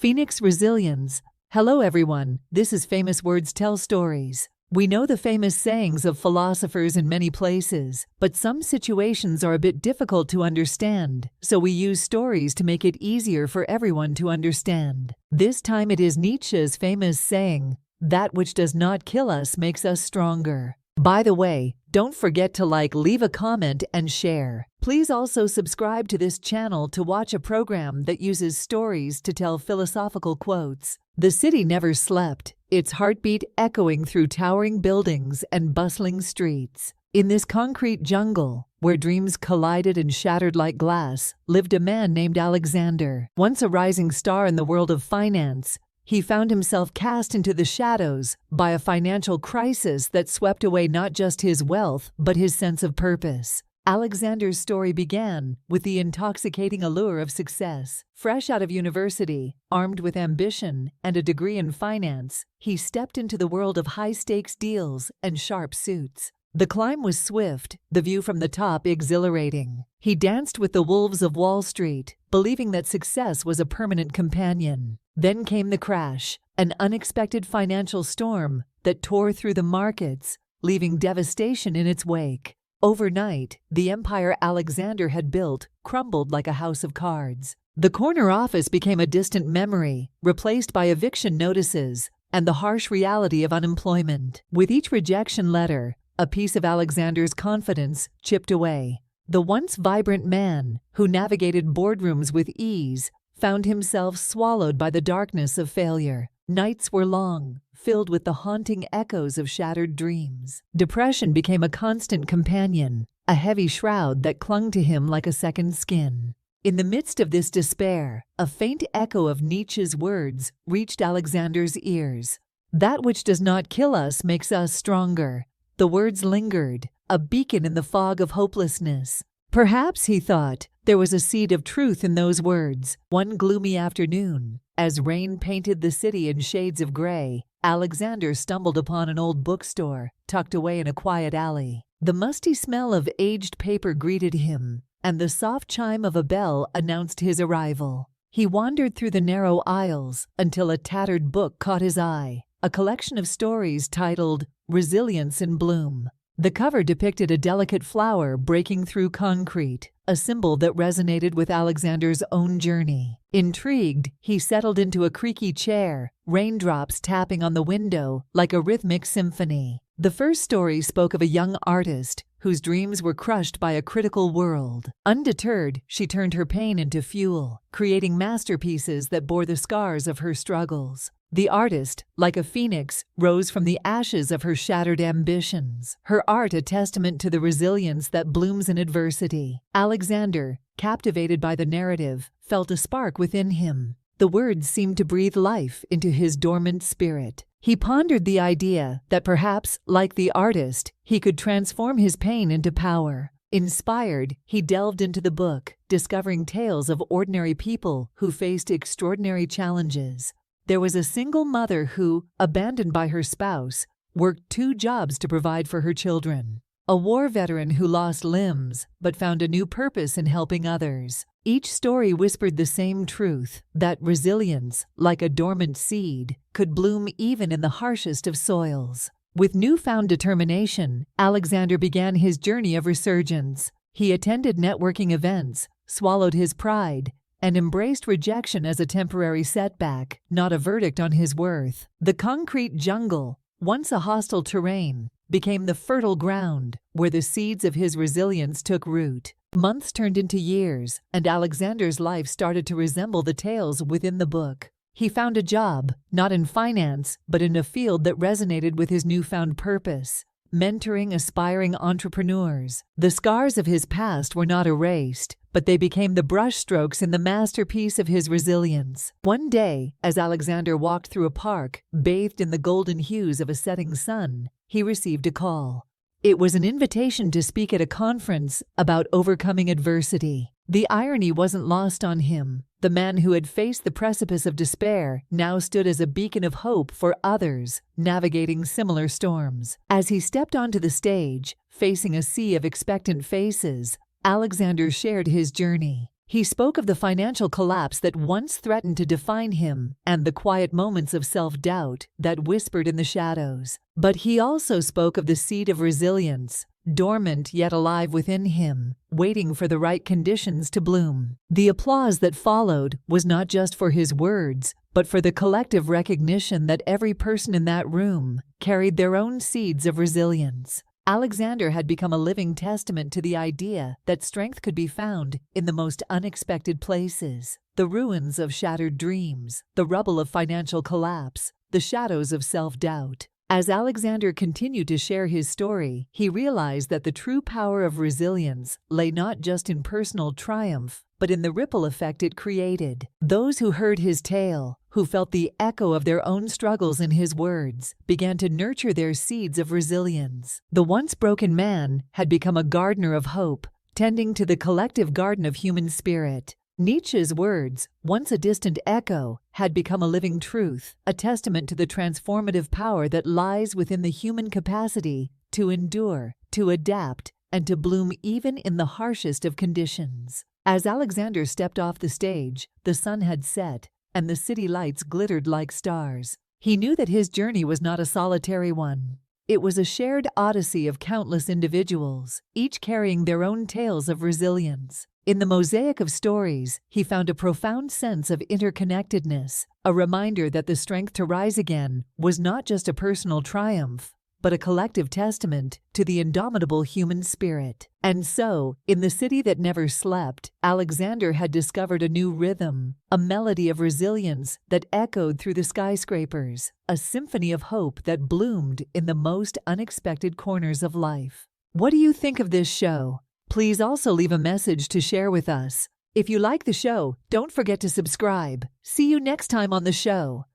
Phoenix Resilience. Hello everyone, this is Famous Words Tell Stories. We know the famous sayings of philosophers in many places, but some situations are a bit difficult to understand, so we use stories to make it easier for everyone to understand. This time it is Nietzsche's famous saying, "That which does not kill us makes us stronger." By the way, don't forget to leave a comment and share. Please also subscribe to this channel to watch a program that uses stories to tell philosophical quotes. The city never slept, its heartbeat echoing through towering buildings and bustling streets. In this concrete jungle, where dreams collided and shattered like glass, lived a man named Alexander. Once a rising star in the world of finance, he found himself cast into the shadows by a financial crisis that swept away not just his wealth, but his sense of purpose. Alexander's story began with the intoxicating allure of success. Fresh out of university, armed with ambition and a degree in finance, he stepped into the world of high-stakes deals and sharp suits. The climb was swift, the view from the top exhilarating. He danced with the wolves of Wall Street, believing that success was a permanent companion. Then came the crash, an unexpected financial storm that tore through the markets, leaving devastation in its wake. Overnight, the empire Alexander had built crumbled like a house of cards. The corner office became a distant memory, replaced by eviction notices and the harsh reality of unemployment. With each rejection letter, a piece of Alexander's confidence chipped away. The once vibrant man, who navigated boardrooms with ease, found himself swallowed by the darkness of failure. Nights were long, filled with the haunting echoes of shattered dreams. Depression became a constant companion, a heavy shroud that clung to him like a second skin. In the midst of this despair, a faint echo of Nietzsche's words reached Alexander's ears. "That which does not kill us makes us stronger." The words lingered, a beacon in the fog of hopelessness. Perhaps, he thought, there was a seed of truth in those words. One gloomy afternoon, as rain painted the city in shades of gray, Alexander stumbled upon an old bookstore tucked away in a quiet alley. The musty smell of aged paper greeted him, and the soft chime of a bell announced his arrival. He wandered through the narrow aisles until a tattered book caught his eye, a collection of stories titled "Resilience in Bloom." The cover depicted a delicate flower breaking through concrete, a symbol that resonated with Alexander's own journey. Intrigued, he settled into a creaky chair, raindrops tapping on the window like a rhythmic symphony. The first story spoke of a young artist whose dreams were crushed by a critical world. Undeterred, she turned her pain into fuel, creating masterpieces that bore the scars of her struggles. The artist, like a phoenix, rose from the ashes of her shattered ambitions, her art a testament to the resilience that blooms in adversity. Alexander, captivated by the narrative, felt a spark within him. The words seemed to breathe life into his dormant spirit. He pondered the idea that perhaps, like the artist, he could transform his pain into power. Inspired, he delved into the book, discovering tales of ordinary people who faced extraordinary challenges. There was a single mother who, abandoned by her spouse, worked 2 jobs to provide for her children. A war veteran who lost limbs but found a new purpose in helping others. Each story whispered the same truth, that resilience, like a dormant seed, could bloom even in the harshest of soils. With newfound determination, Alexander began his journey of resurgence. He attended networking events, swallowed his pride, and embraced rejection as a temporary setback, not a verdict on his worth. The concrete jungle, once a hostile terrain, became the fertile ground where the seeds of his resilience took root. Months turned into years, and Alexander's life started to resemble the tales within the book. He found a job, not in finance, but in a field that resonated with his newfound purpose, mentoring aspiring entrepreneurs. The scars of his past were not erased, but they became the brushstrokes in the masterpiece of his resilience. One day, as Alexander walked through a park, bathed in the golden hues of a setting sun, he received a call. It was an invitation to speak at a conference about overcoming adversity. The irony wasn't lost on him. The man who had faced the precipice of despair now stood as a beacon of hope for others, navigating similar storms. As he stepped onto the stage, facing a sea of expectant faces, Alexander shared his journey. He spoke of the financial collapse that once threatened to define him and the quiet moments of self-doubt that whispered in the shadows. But he also spoke of the seed of resilience, dormant yet alive within him, waiting for the right conditions to bloom. The applause that followed was not just for his words, but for the collective recognition that every person in that room carried their own seeds of resilience. Alexander had become a living testament to the idea that strength could be found in the most unexpected places: the ruins of shattered dreams, the rubble of financial collapse, the shadows of self-doubt. As Alexander continued to share his story, he realized that the true power of resilience lay not just in personal triumph, but in the ripple effect it created. Those who heard his tale, who felt the echo of their own struggles in his words, began to nurture their seeds of resilience. The once broken man had become a gardener of hope, tending to the collective garden of human spirit. Nietzsche's words, once a distant echo, had become a living truth, a testament to the transformative power that lies within the human capacity to endure, to adapt, and to bloom even in the harshest of conditions. As Alexander stepped off the stage, the sun had set, and the city lights glittered like stars. He knew that his journey was not a solitary one. It was a shared odyssey of countless individuals, each carrying their own tales of resilience. In the mosaic of stories, he found a profound sense of interconnectedness, a reminder that the strength to rise again was not just a personal triumph, but a collective testament to the indomitable human spirit. And so, in the city that never slept, Alexander had discovered a new rhythm, a melody of resilience that echoed through the skyscrapers, a symphony of hope that bloomed in the most unexpected corners of life. What do you think of this show? Please also leave a message to share with us. If you like the show, don't forget to subscribe. See you next time on the show.